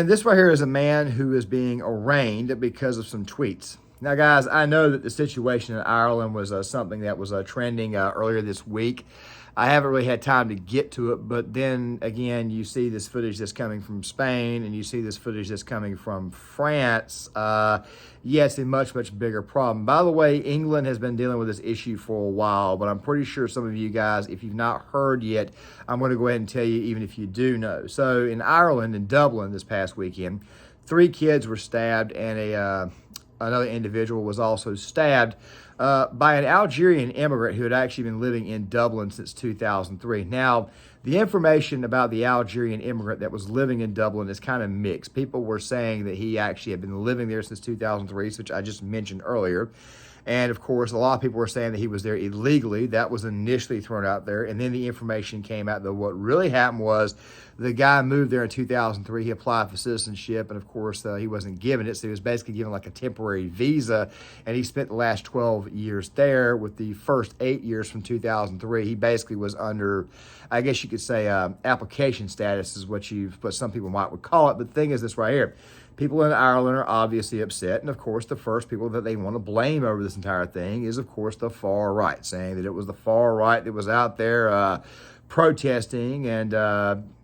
And this right here is a man who is being arraigned because of some tweets. Now, guys, I know that the situation in Ireland was something that was trending earlier this week. I haven't really had time to get to it, but then again, you see this footage that's coming from Spain and you see this footage that's coming from France. Yeah, it's a much, much bigger problem. By the way, England has been dealing with this issue for a while, but I'm pretty sure some of you guys, if you've not heard yet, I'm going to go ahead and tell you, even if you do know. So in Ireland, in Dublin this past weekend, 3 kids were stabbed and another individual was also stabbed by an Algerian immigrant who had actually been living in Dublin since 2003. Now, the information about the Algerian immigrant that was living in Dublin is kind of mixed. People were saying that he actually had been living there since 2003, which I just mentioned earlier. And of course, a lot of people were saying that he was there illegally. That was initially thrown out there. And then the information came out that what really happened was the guy moved there in 2003. He applied for citizenship. And of course, he wasn't given it. So he was basically given like a temporary visa. And he spent the last 12 years there. With the first 8 years from 2003, he basically was under, I guess you could say, application status is what some people would call it. But the thing is this right here. People in Ireland are obviously upset, and of course the first people that they want to blame over this entire thing is of course the far right, saying that it was the far right that was out there protesting and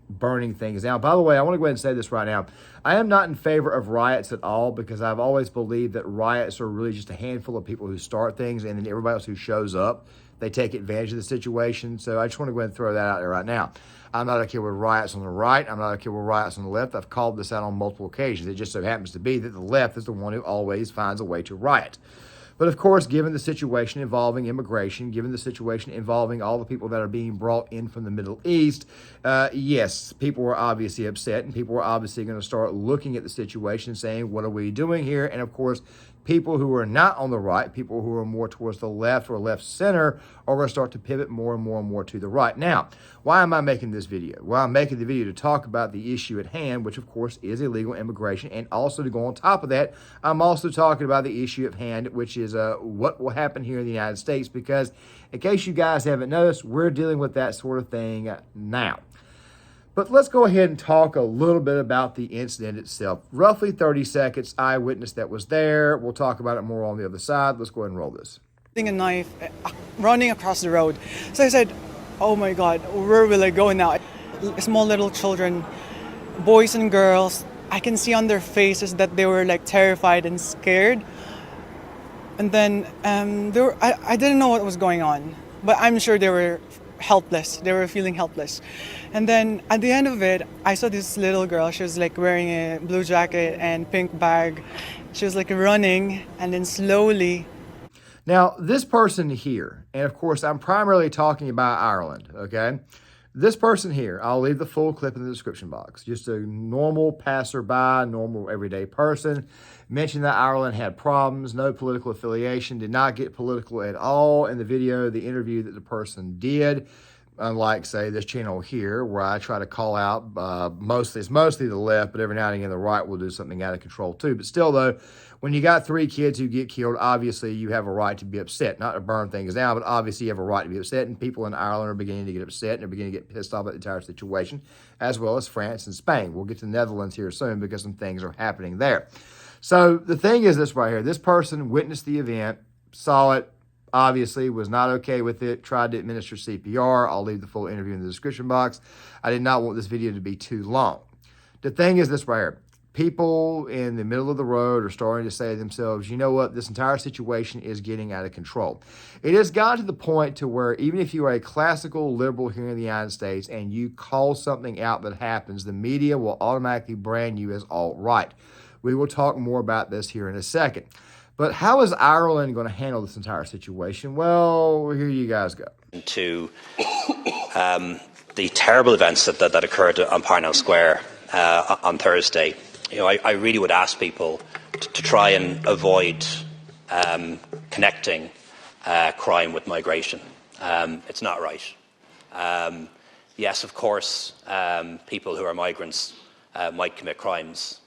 burning things down. By the way, I want to go ahead and say this right now. I am not in favor of riots at all because I've always believed that riots are really just a handful of people who start things and then everybody else who shows up, they take advantage of the situation. So I just want to go ahead and throw that out there right now. I'm not okay with riots on the right. I'm not okay with riots on the left. I've called this out on multiple occasions. It just so happens to be that the left is the one who always finds a way to riot. But of course, given the situation involving immigration, given the situation involving all the people that are being brought in from the Middle East, yes, people were obviously upset and people were obviously going to start looking at the situation saying, what are we doing here? And of course, people who are not on the right, people who are more towards the left or left center, are going to start to pivot more and more and more to the right. Now, why am I making this video? Well, I'm making the video to talk about the issue at hand, which of course is illegal immigration. And also to go on top of that, I'm also talking about the issue at hand, which is what will happen here in the United States, because in case you guys haven't noticed, we're dealing with that sort of thing now. But let's go ahead and talk a little bit about the incident itself. Roughly 30 seconds, eyewitness that was there. We'll talk about it more on the other side. Let's go ahead and roll this. A knife, running across the road. So I said, oh my God, where will I go now? Small little children, boys and girls, I can see on their faces that they were like terrified and scared. And then I didn't know what was going on, but I'm sure they were helpless. They were feeling helpless. And then at the end of it, I saw this little girl. She was like wearing a blue jacket and pink bag. She was like running and then slowly. Now, this person here, and of course, I'm primarily talking about Ireland, okay? This person here, I'll leave the full clip in the description box. Just a normal passerby, normal everyday person. Mentioned that Ireland had problems, no political affiliation, did not get political at all in the video, the interview that the person did. Unlike, say, this channel here, where I try to call out, it's mostly the left, but every now and again the right will do something out of control too. But still, though, when you got 3 kids who get killed, obviously you have a right to be upset. Not to burn things down, but obviously you have a right to be upset. And people in Ireland are beginning to get upset and are beginning to get pissed off at the entire situation, as well as France and Spain. We'll get to the Netherlands here soon because some things are happening there. So the thing is this right here. This person witnessed the event, saw it, obviously was not okay with it, tried to administer CPR. I'll leave the full interview in the description box. I did not want this video to be too long. The thing is this right here. People in the middle of the road are starting to say to themselves, you know what, this entire situation is getting out of control. It has gotten to the point to where even if you are a classical liberal here in the United States and you call something out that happens, the media will automatically brand you as alt-right. We will talk more about this here in a second. But how is Ireland going to handle this entire situation? Well, here you guys go. To the terrible events that occurred on Parnell Square on Thursday, I really would ask people to try and avoid connecting crime with migration. It's not right. Yes, of course, people who are migrants might commit crimes,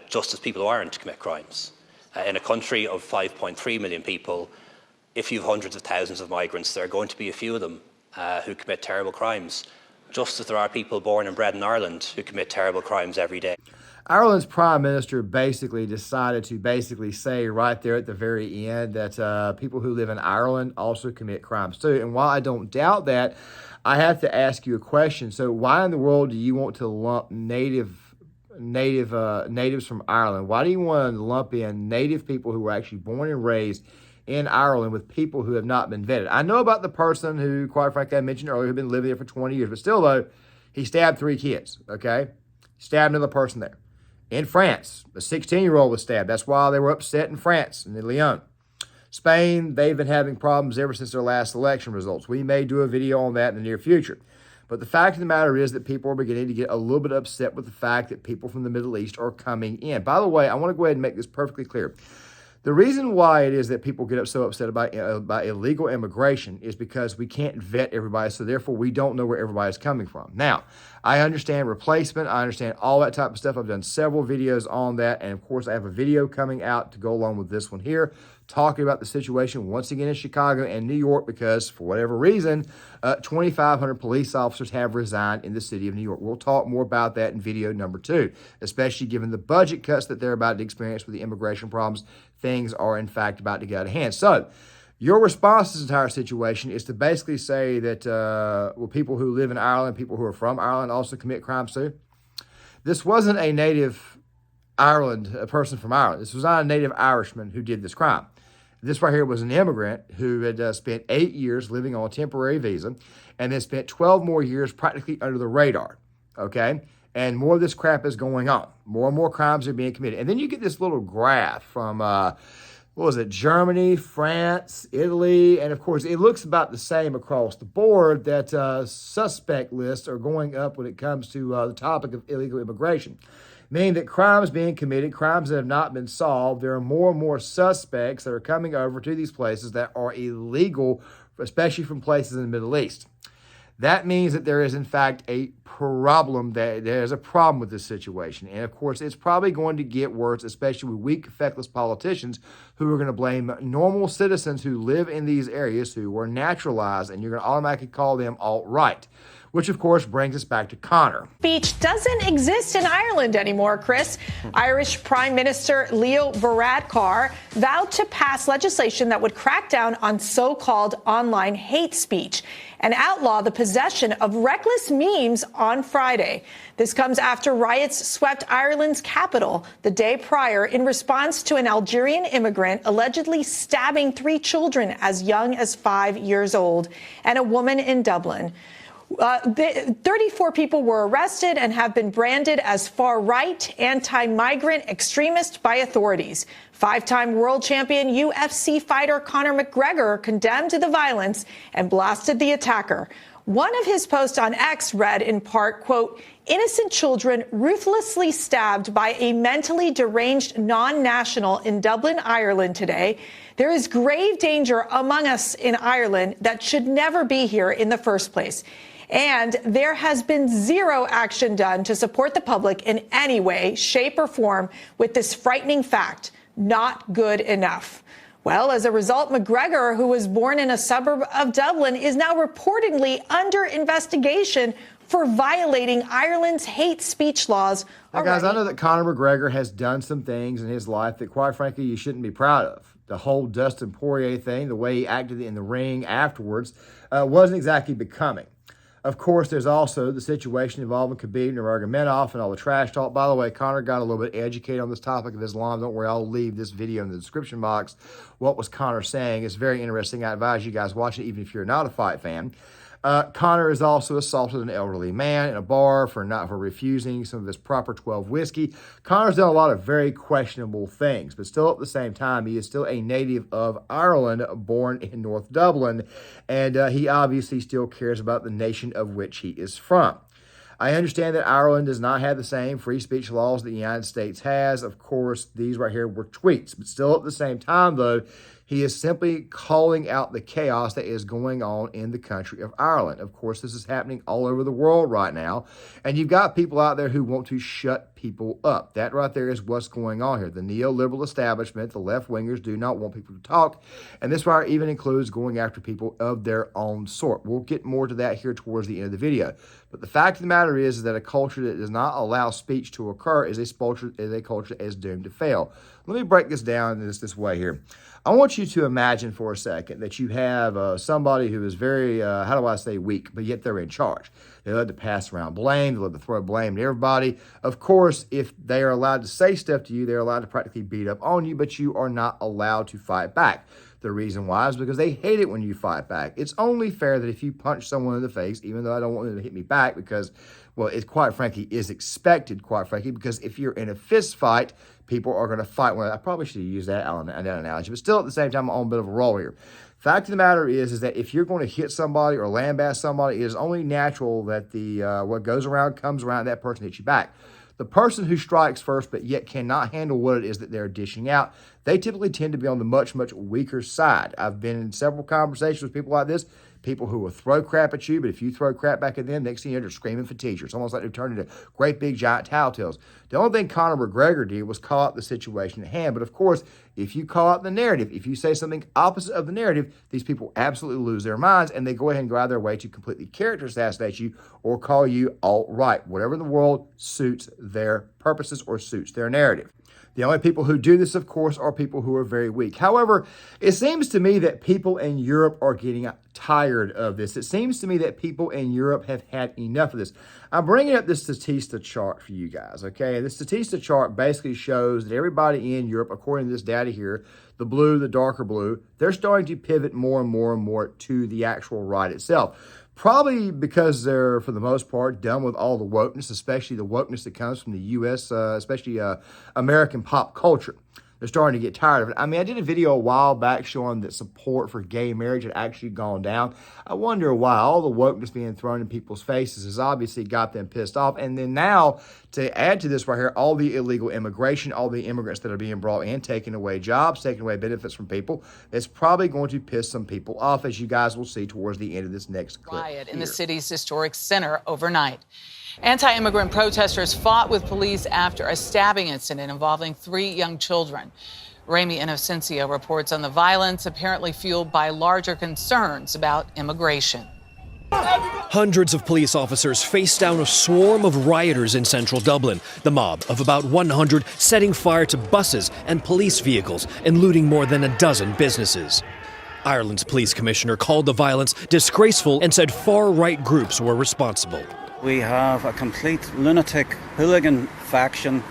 just as people who aren't commit crimes. In a country of 5.3 million people, if you have hundreds of thousands of migrants, there are going to be a few of them who commit terrible crimes, just as there are people born and bred in Ireland who commit terrible crimes every day. Ireland's prime minister basically decided to basically say right there at the very end that people who live in Ireland also commit crimes too. And while I don't doubt that, I have to ask you a question. So why in the world do you want to lump natives from Ireland? Why do you want to lump in native people who were actually born and raised in Ireland with people who have not been vetted? I know about the person who, quite frankly, I mentioned earlier, who had been living there for 20 years, but still, though, he stabbed 3 kids, okay? Stabbed another person there. In France, a 16-year-old was stabbed. That's why they were upset in France, in Lyon. Spain, they've been having problems ever since their last election results. We may do a video on that in the near future. But the fact of the matter is that people are beginning to get a little bit upset with the fact that people from the Middle East are coming in. By the way, I want to go ahead and make this perfectly clear. The reason why it is that people get so upset about illegal immigration is because we can't vet everybody, so therefore we don't know where everybody's coming from. Now, I understand replacement. I understand all that type of stuff. I've done several videos on that, and of course I have a video coming out to go along with this one here, talking about the situation once again in Chicago and New York because, for whatever reason, 2,500 police officers have resigned in the city of New York. We'll talk more about that in video number 2, especially given the budget cuts that they're about to experience with the immigration problems. Things are, in fact, about to get out of hand. So, your response to this entire situation is to basically say that people who live in Ireland, people who are from Ireland also commit crimes too. This wasn't a native a person from Ireland. This was not a native Irishman who did this crime. This right here was an immigrant who had spent 8 years living on a temporary visa and then spent 12 more years practically under the radar, okay? And more of this crap is going on. More and more crimes are being committed. And then you get this little graph from, Germany, France, Italy, and of course it looks about the same across the board that suspect lists are going up when it comes to the topic of illegal immigration. Meaning that crimes being committed, crimes that have not been solved, there are more and more suspects that are coming over to these places that are illegal, especially from places in the Middle East. That means that there is, in fact, a problem. There's a problem with this situation. And, of course, it's probably going to get worse, especially with weak, feckless politicians who are going to blame normal citizens who live in these areas who were naturalized, and you're going to automatically call them alt-right. Which, of course, brings us back to Conor. Speech doesn't exist in Ireland anymore, Chris. Irish Prime Minister Leo Varadkar vowed to pass legislation that would crack down on so-called online hate speech and outlaw the possession of reckless memes on Friday. This comes after riots swept Ireland's capital the day prior in response to an Algerian immigrant allegedly stabbing 3 children as young as 5 years old and a woman in Dublin. 34 people were arrested and have been branded as far-right, anti-migrant extremists by authorities. 5-time world champion UFC fighter Conor McGregor condemned the violence and blasted the attacker. One of his posts on X read in part, quote, "Innocent children ruthlessly stabbed by a mentally deranged non-national in Dublin, Ireland today. There is grave danger among us in Ireland that should never be here in the first place. And there has been zero action done to support the public in any way, shape, or form with this frightening fact. Not good enough." Well, as a result, McGregor, who was born in a suburb of Dublin, is now reportedly under investigation for violating Ireland's hate speech laws. Now, guys, I know that Conor McGregor has done some things in his life that, quite frankly, you shouldn't be proud of. The whole Dustin Poirier thing, the way he acted in the ring afterwards, wasn't exactly becoming. Of course, there's also the situation involving Khabib Nurmagomedov and all the trash talk. By the way, Conor got a little bit educated on this topic of Islam. Don't worry, I'll leave this video in the description box. What was Conor saying? It's very interesting. I advise you guys watch it, even if you're not a fight fan. Conor has also assaulted an elderly man in a bar for refusing some of his proper 12 whiskey. Conor's done a lot of very questionable things, but still at the same time, he is still a native of Ireland, born in North Dublin, and he obviously still cares about the nation of which he is from. I understand that Ireland does not have the same free speech laws that the United States has. Of course, these right here were tweets, but still at the same time, though, He is simply calling out the chaos that is going on in the country of Ireland. Of course, this is happening all over the world right now. And you've got people out there who want to shut people up. That right there is what's going on here. The neoliberal establishment, the left-wingers, do not want people to talk. And this right even includes going after people of their own sort. We'll get more to that here towards the end of the video. But the fact of the matter is that a culture that does not allow speech to occur is a culture that is doomed to fail. Let me break this down this way here. I want you to imagine for a second that you have somebody who is very, how do I say, weak, but yet they're in charge. They love to pass around blame. They love to throw blame to everybody. Of course, if they are allowed to say stuff to you, they're allowed to practically beat up on you, but you are not allowed to fight back. The reason why is because they hate it when you fight back. It's only fair that if you punch someone in the face, even though I don't want them to hit me back because, well, it quite frankly is expected, quite frankly, because if you're in a fist fight, people are going to fight. Well, I probably should have used that analogy, but still at the same time, I'm on a bit of a roll here. Fact of the matter is that if you're going to hit somebody or lambast somebody, it is only natural that what goes around comes around, and that person hits you back. The person who strikes first but yet cannot handle what it is that they're dishing out, they typically tend to be on the much, much weaker side. I've been in several conversations with people like this, people who will throw crap at you, but if you throw crap back at them, next thing you know, they're screaming for teachers. It's almost like they've turned into great big giant tattletales. The only thing Conor McGregor did was call out the situation at hand. But of course, if you call out the narrative, if you say something opposite of the narrative, these people absolutely lose their minds and they go ahead and go out of their way to completely character assassinate you or call you alt-right, whatever in the world suits their purposes or suits their narrative. The only people who do this, of course, are people who are very weak. However, it seems to me that people in Europe are getting tired of this. It seems to me that people in Europe have had enough of this. I'm bringing up this Statista chart for you guys, okay? The Statista chart basically shows that everybody in Europe, according to this data here, the blue, the darker blue, they're starting to pivot more and more and more to the actual right itself. Probably because they're, for the most part, done with all the wokeness, especially the wokeness that comes from the U.S., especially American pop culture. They're starting to get tired of it. I mean, I did a video a while back showing that support for gay marriage had actually gone down. I wonder why. All the wokeness being thrown in people's faces has obviously got them pissed off. And then now, to add to this right here, all the illegal immigration, all the immigrants that are being brought in, taking away jobs, taking away benefits from people, it's probably going to piss some people off, as you guys will see towards the end of this next clip. Riot in the city's historic center overnight. Anti-immigrant protesters fought with police after a stabbing incident involving 3 young children. Rami Inocencio reports on the violence apparently fueled by larger concerns about immigration. Hundreds of police officers faced down a swarm of rioters in central Dublin. The mob of about 100 setting fire to buses and police vehicles and looting more than a dozen businesses. Ireland's police commissioner called the violence disgraceful and said far-right groups were responsible. We have a complete lunatic hooligan faction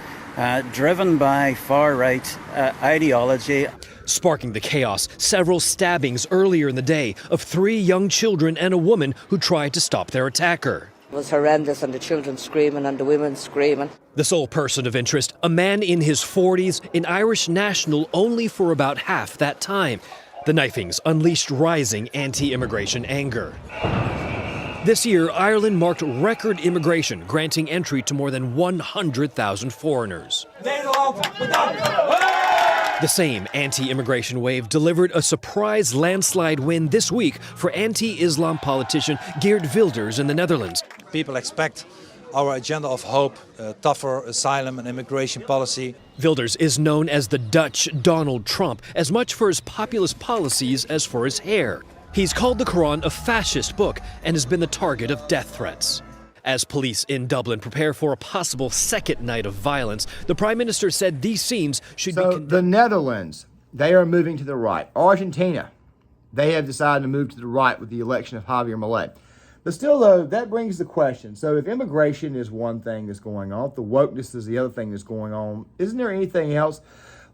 driven by far-right ideology. Sparking the chaos, several stabbings earlier in the day of 3 young children and a woman who tried to stop their attacker. It was horrendous, and the children screaming and the women screaming. The sole person of interest, a man in his 40s, an Irish national only for about half that time. The knifings unleashed rising anti-immigration anger. This year, Ireland marked record immigration, granting entry to more than 100,000 foreigners. The same anti-immigration wave delivered a surprise landslide win this week for anti-Islam politician Geert Wilders in the Netherlands. People expect our agenda of hope, tougher asylum and immigration policy. Wilders is known as the Dutch Donald Trump, as much for his populist policies as for his hair. He's called the Quran a fascist book and has been the target of death threats. As police in Dublin prepare for a possible second night of violence, the Prime Minister said these scenes should be condemned. The Netherlands, they are moving to the right. Argentina, they have decided to move to the right with the election of Javier Milei. But still, though, that brings the question. So if immigration is one thing that's going on, if the wokeness is the other thing that's going on, isn't there anything else?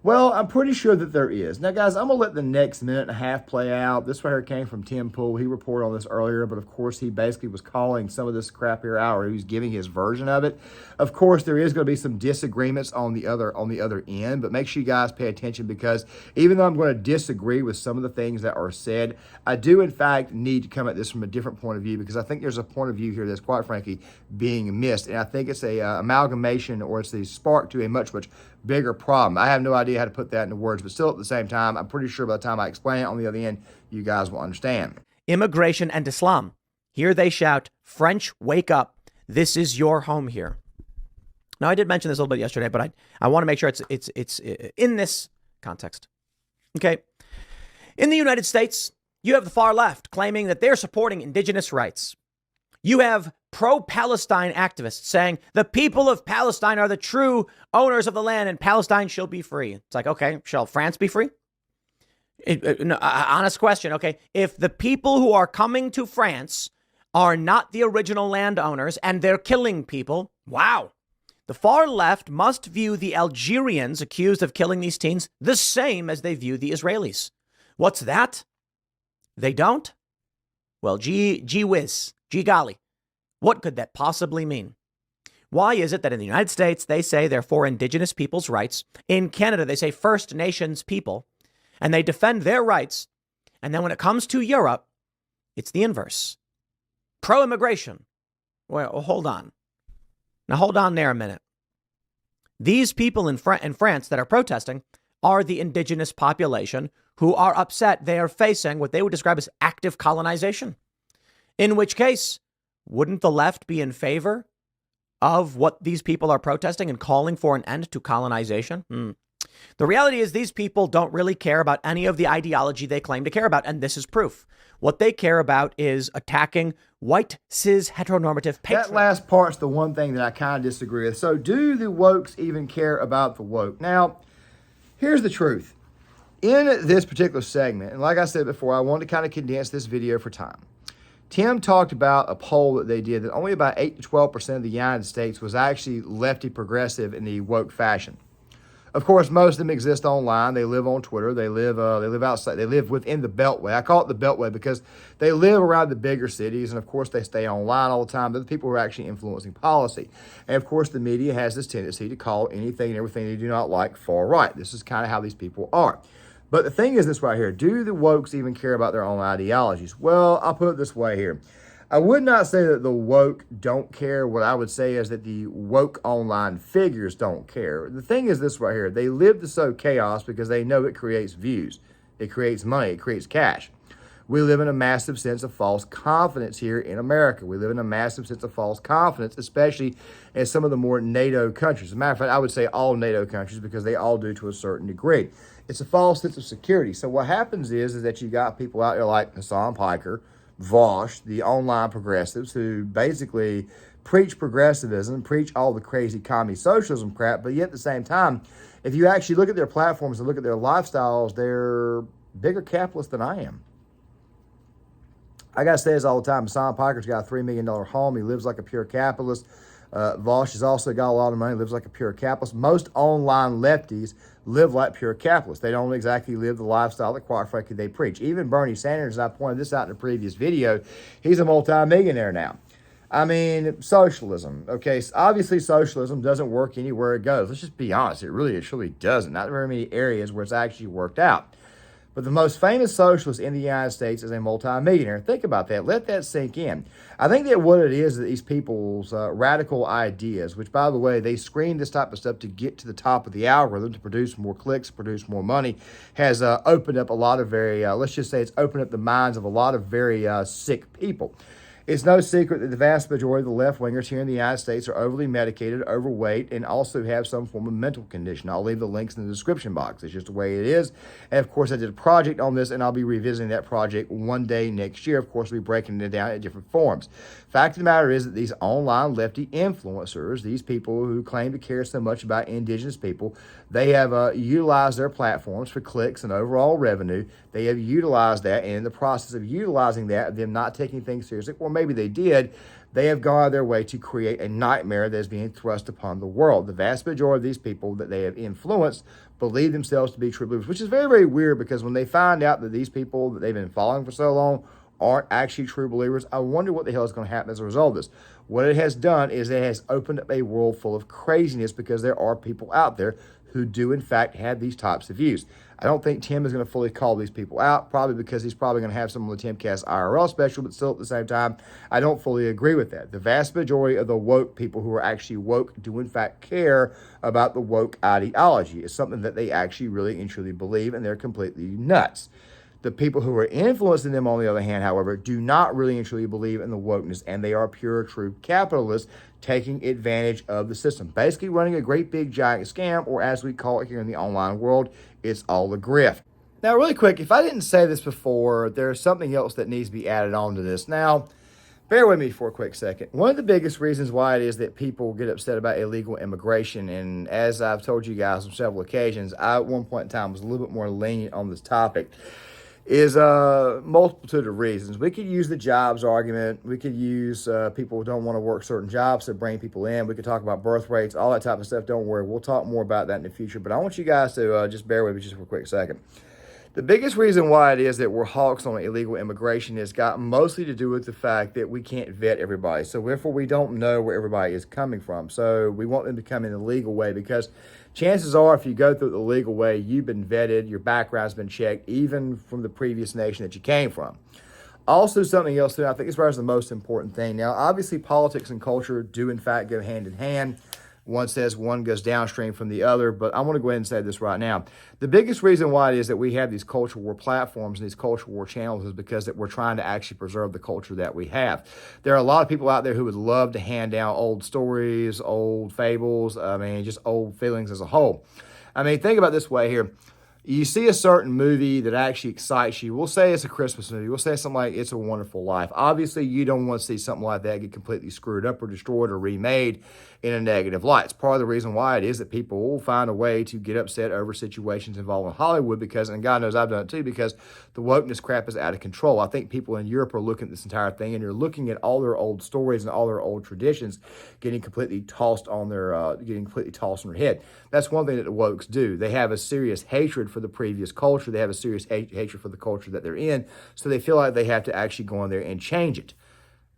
Well, I'm pretty sure that there is. Now, guys, I'm going to let the next minute and a half play out. This right here came from Tim Pool. He reported on this earlier, but of course, he basically was calling some of this crap here out, or he was giving his version of it. Of course, there is going to be some disagreements on the other end, but make sure you guys pay attention, because even though I'm going to disagree with some of the things that are said, I do, in fact, need to come at this from a different point of view, because I think there's a point of view here that's, quite frankly, being missed. And I think it's a amalgamation, or it's the spark to a much, much bigger problem. I have no idea how to put that into words, but still at the same time, I'm pretty sure by the time I explain it on the other end, you guys will understand. Immigration and Islam. Here they shout, French, wake up. This is your home here. Now, I did mention this a little bit yesterday, but I want to make sure it's in this context. Okay. In the United States, you have the far left claiming that they're supporting indigenous rights. You have pro-Palestine activists saying the people of Palestine are the true owners of the land and Palestine shall be free. It's like, okay, shall France be free? Honest question. Okay. If the people who are coming to France are not the original landowners and they're killing people, wow. The far left must view the Algerians accused of killing these teens the same as they view the Israelis. What's that? They don't? Well, gee whiz, gee golly. What could that possibly mean? Why is it that in the United States, they say they're for indigenous people's rights? In Canada, they say First Nations people, and they defend their rights. And then when it comes to Europe, it's the inverse. Pro-immigration. Well, hold on. Now, hold on there a minute. These people in France that are protesting are the indigenous population who are upset they are facing what they would describe as active colonization. In which case, wouldn't the left be in favor of what these people are protesting and calling for an end to colonization? The reality is these people don't really care about any of the ideology they claim to care about. And this is proof. What they care about is attacking white, cis, heteronormative patriots. That last part's the one thing that I kind of disagree with. So do the wokes even care about the woke? Now, here's the truth. In this particular segment, and like I said before, I wanted to kind of condense this video for time. Tim talked about a poll that they did that only about 8 to 12% of the United States was actually lefty progressive in the woke fashion. Of course, most of them exist online. They live on Twitter. They live outside. They live within the Beltway. I call it the Beltway because they live around the bigger cities, and of course, they stay online all the time. They're the people who are actually influencing policy. And of course, the media has this tendency to call anything and everything they do not like far right. This is kind of how these people are. But the thing is this right here. Do the wokes even care about their own ideologies? Well, I'll put it this way here. I would not say that the woke don't care. What I would say is that the woke online figures don't care. The thing is this right here. They live to sow chaos because they know it creates views. It creates money. It creates cash. We live in a massive sense of false confidence here in America. We live in a massive sense of false confidence, especially in some of the more NATO countries. As a matter of fact, I would say all NATO countries because they all do to a certain degree. It's a false sense of security. So what happens is that you got people out there like Hassan Piker, Vosh, the online progressives who basically preach progressivism, preach all the crazy commie socialism crap, but yet at the same time, if you actually look at their platforms and look at their lifestyles, they're bigger capitalists than I am. I got to say this all the time. Hassan Piker's got a $3 million home. He lives like a pure capitalist. Vosh has also got a lot of money, lives like a pure capitalist. Most online lefties live like pure capitalists. They don't exactly live the lifestyle that, quite frankly, they preach. Even Bernie Sanders, I pointed this out in a previous video, he's a multi-millionaire now. I mean, socialism. Okay, so obviously socialism doesn't work anywhere it goes. Let's just be honest. It truly doesn't. Not very many areas where it's actually worked out. But the most famous socialist in the United States is a multi-millionaire. Think about that. Let that sink in. I think that what it is that these people's radical ideas, which, by the way, they screen this type of stuff to get to the top of the algorithm, to produce more clicks, produce more money, has opened up a lot of let's just say it's opened up the minds of a lot of very sick people. It's no secret that the vast majority of the left-wingers here in the United States are overly medicated, overweight, and also have some form of mental condition. I'll leave the links in the description box. It's just the way it is. And, of course, I did a project on this, and I'll be revisiting that project one day next year. Of course, we'll be breaking it down in different forms. Fact of the matter is that these online lefty influencers, these people who claim to care so much about indigenous people, they have utilized their platforms for clicks and overall revenue. They have utilized that, and in the process of utilizing that, them not taking things seriously, or maybe they did, they have gone out of their way to create a nightmare that is being thrust upon the world. The vast majority of these people that they have influenced believe themselves to be true believers, which is very, very weird because when they find out that these people that they've been following for so long aren't actually true believers, I wonder what the hell is going to happen as a result of this. What it has done is it has opened up a world full of craziness because there are people out there who do, in fact, have these types of views. I don't think Tim is going to fully call these people out, probably because he's probably going to have some on the Timcast IRL special, but still at the same time, I don't fully agree with that. The vast majority of the woke people who are actually woke do in fact care about the woke ideology. It's something that they actually really and truly believe, and they're completely nuts. The people who are influencing them, on the other hand, however, do not really and truly believe in the wokeness, and they are pure, true capitalists taking advantage of the system, basically running a great big giant scam, or as we call it here in the online world, it's all a grift. Now, really quick, if I didn't say this before, there's something else that needs to be added on to this. Now, bear with me for a quick second. One of the biggest reasons why it is that people get upset about illegal immigration, and as I've told you guys on several occasions, I at one point in time was a little bit more lenient on this topic, is a multitude of reasons. We could use the jobs argument. We could use people who don't want to work certain jobs to bring people in. We could talk about birth rates, all that type of stuff. Don't worry. We'll talk more about that in the future. But I want you guys to just bear with me just for a quick second. The biggest reason why it is that we're hawks on illegal immigration has got mostly to do with the fact that we can't vet everybody. So therefore, we don't know where everybody is coming from. So we want them to come in the legal way, because chances are if you go through the legal way, you've been vetted, your background's been checked, even from the previous nation that you came from. Also, something else too, I think as far as the most important thing. Now, obviously, politics and culture do in fact go hand in hand. One says one goes downstream from the other, but I want to go ahead and say this right now. The biggest reason why it is that we have these culture war platforms and these culture war channels is because that we're trying to actually preserve the culture that we have. There are a lot of people out there who would love to hand down old stories, old fables, just old feelings as a whole. Think about it this way here. You see a certain movie that actually excites you. We'll say it's a Christmas movie. We'll say something like It's a Wonderful Life. Obviously, you don't want to see something like that get completely screwed up or destroyed or remade in a negative light. It's part of the reason why it is that people will find a way to get upset over situations involving Hollywood because, and God knows I've done it too, because the wokeness crap is out of control. I think people in Europe are looking at this entire thing, and you're looking at all their old stories and all their old traditions getting completely tossed on their head. That's one thing that the wokes do. They have a serious hatred for the previous culture. They have a serious hatred for the culture that they're in, so they feel like they have to actually go in there and change it,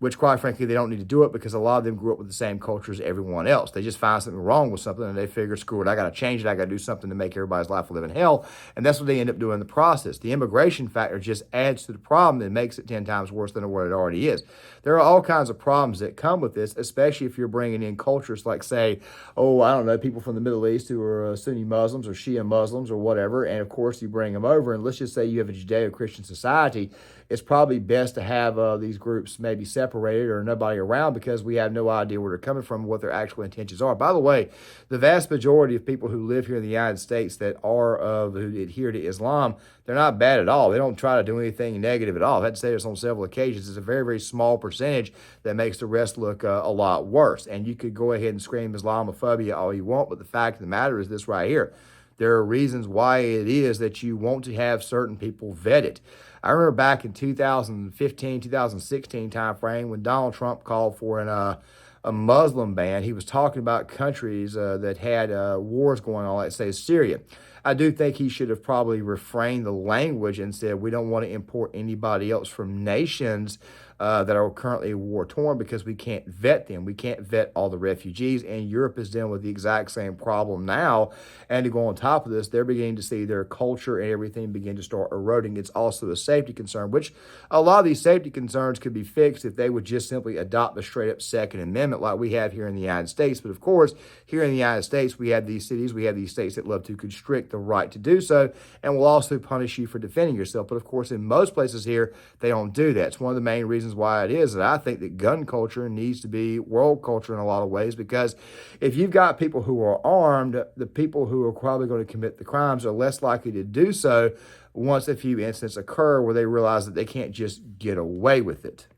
which quite frankly, they don't need to do it because a lot of them grew up with the same culture as everyone else. They just find something wrong with something and they figure, screw it, I got to change it. I got to do something to make everybody's life live in hell. And that's what they end up doing in the process. The immigration factor just adds to the problem and makes it 10 times worse than what it already is. There are all kinds of problems that come with this, especially if you're bringing in cultures like, say, people from the Middle East who are Sunni Muslims or Shia Muslims or whatever. And of course, you bring them over, and let's just say you have a Judeo-Christian society. It's probably best to have these groups maybe separated or nobody around, because we have no idea where they're coming from and what their actual intentions are. By the way, the vast majority of people who live here in the United States that who adhere to Islam, they're not bad at all. They don't try to do anything negative at all. I've had to say this on several occasions. It's a very, very small percentage that makes the rest look a lot worse. And you could go ahead and scream Islamophobia all you want, but the fact of the matter is this right here. There are reasons why it is that you want to have certain people vetted. I remember back in 2015, 2016 timeframe when Donald Trump called for a Muslim ban. He was talking about countries that had wars going on, like say Syria. I do think he should have probably refrained the language and said we don't want to import anybody else from nations that are currently war-torn, because we can't vet them. We can't vet all the refugees, and Europe is dealing with the exact same problem now. And to go on top of this, they're beginning to see their culture and everything begin to start eroding. It's also a safety concern, which a lot of these safety concerns could be fixed if they would just simply adopt the straight-up Second Amendment like we have here in the United States. But of course, here in the United States, we have these cities, we have these states that love to constrict the right to do so, and will also punish you for defending yourself. But of course, in most places here, they don't do that. It's one of the main reasons why it is that I think that gun culture needs to be world culture in a lot of ways, because if you've got people who are armed, the people who are probably going to commit the crimes are less likely to do so once a few incidents occur where they realize that they can't just get away with it.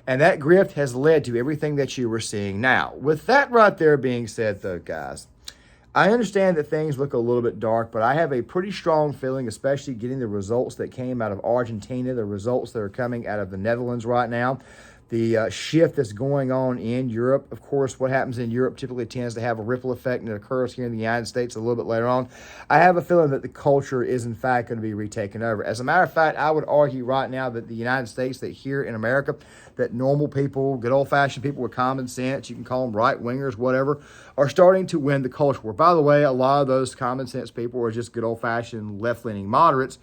And that grift has led to everything that you were seeing now. With that right there being said, though, guys, I understand that things look a little bit dark, but I have a pretty strong feeling, especially getting the results that came out of Argentina, the results that are coming out of the Netherlands right now, the shift that's going on in Europe. Of course, what happens in Europe typically tends to have a ripple effect that occurs here in the United States a little bit later on. I have a feeling that the culture is in fact going to be retaken over. As a matter of fact, I would argue right now that the United States, that here in America, that normal people, good old-fashioned people with common sense, you can call them right-wingers, whatever, are starting to win the culture war. By the way, a lot of those common sense people are just good old-fashioned left-leaning moderates.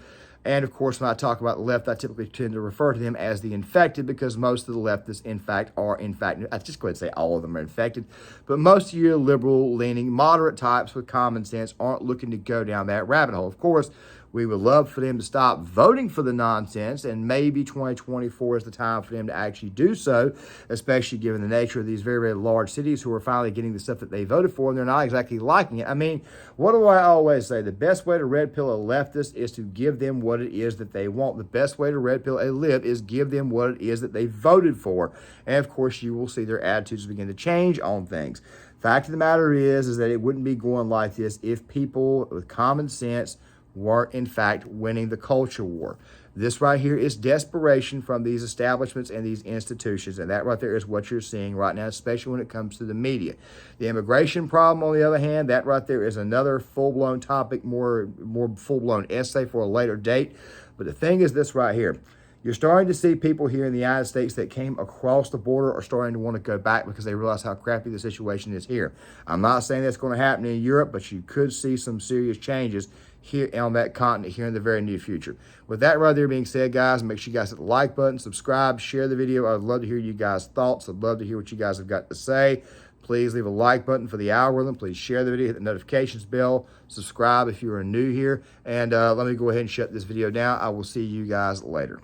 And of course, when I talk about the left, I typically tend to refer to them as the infected, because most of the leftists, in fact, I just go ahead and say all of them are infected. But most of your liberal leaning, moderate types with common sense aren't looking to go down that rabbit hole. Of course, we would love for them to stop voting for the nonsense, and maybe 2024 is the time for them to actually do so, especially given the nature of these very, very large cities who are finally getting the stuff that they voted for, and they're not exactly liking it. I mean, what do I always say? The best way to red pill a leftist is to give them what it is that they want. The best way to red pill a lib is give them what it is that they voted for. And of course, you will see their attitudes begin to change on things. Fact of the matter is that it wouldn't be going like this if people with common sense were in fact winning the culture war. This right here is desperation from these establishments and these institutions, and that right there is what you're seeing right now, especially when it comes to the media. The immigration problem, on the other hand, that right there is another full-blown topic, more full-blown essay for a later date. But the thing is this right here. You're starting to see people here in the United States that came across the border are starting to want to go back because they realize how crappy the situation is here. I'm not saying that's going to happen in Europe, but you could see some serious changes here on that continent here in the very near future. With that right there being said, guys, make sure you guys hit the like button, subscribe, share the video. I'd love to hear you guys' thoughts. I'd love to hear what you guys have got to say. Please leave a like button for the algorithm. Please share the video, hit the notifications bell, subscribe if you are new here. And let me go ahead and shut this video down. I will see you guys later.